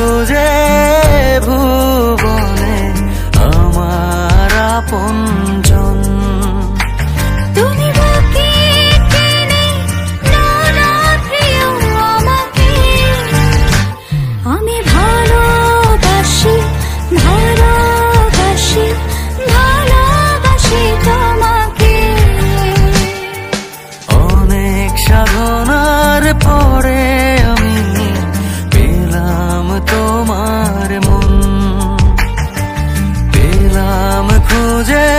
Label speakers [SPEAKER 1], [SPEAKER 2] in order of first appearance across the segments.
[SPEAKER 1] খুঁজে ভুবনে আমার আপনজন।
[SPEAKER 2] তুমি বুকে টেনে নাও না প্রিয় আমাকে, আমি ভালোবাসি ভালোবাসি ভালোবাসি তোমাকে।
[SPEAKER 1] অনেক সাধনার পরে আমি পেলাম তোমার মন, পেলাম খুঁজে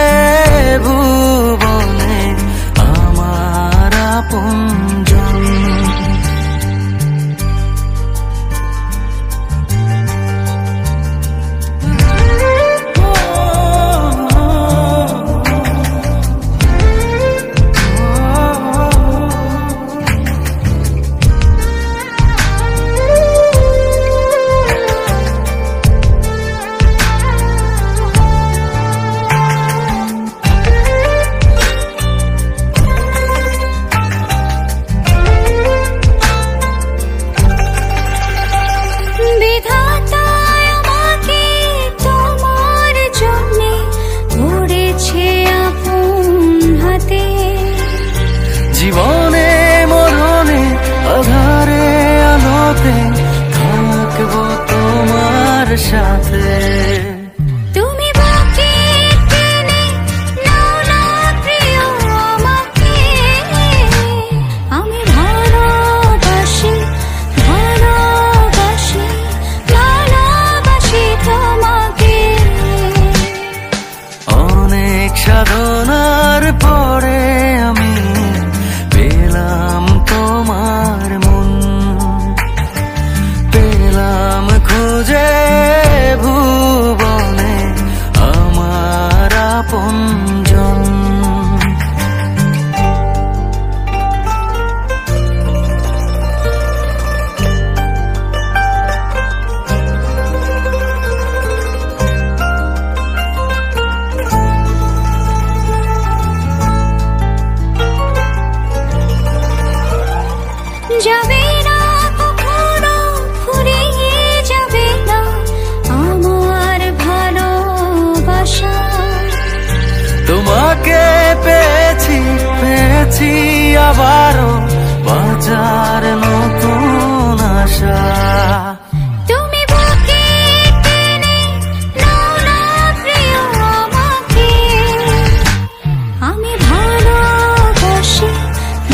[SPEAKER 1] ভুবনে আমার আপনজন। জীবনে মরণে আধারে আলোতে থাকবো তোমার সাথে।
[SPEAKER 2] তুমি বুকে টেনে নাও না প্রিয় আমাকে, আমি ভালোবাসি ভালোবাসি ভালোবাসি তোমাকে।
[SPEAKER 1] অনেক সাধনার পরে আমি পেলাম তোমার মন, পেলাম খুঁজে ভুবনে আমার আপনজন।
[SPEAKER 2] যাবে না কখনো ফুরিয়ে যাবে না আমার ভালোবাসা।
[SPEAKER 1] তোমাকে পেয়েছি পেয়েছি আবারও বাঁচার নতুন আশা।
[SPEAKER 2] তুমি বুকে টেনে নাও না প্রিয় আমাকে, আমি ভালোবাসি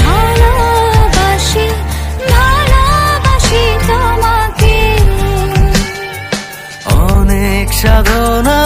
[SPEAKER 2] ভালোবাসি ভালোবাসি তোমাকে।
[SPEAKER 1] অনেক সাধনা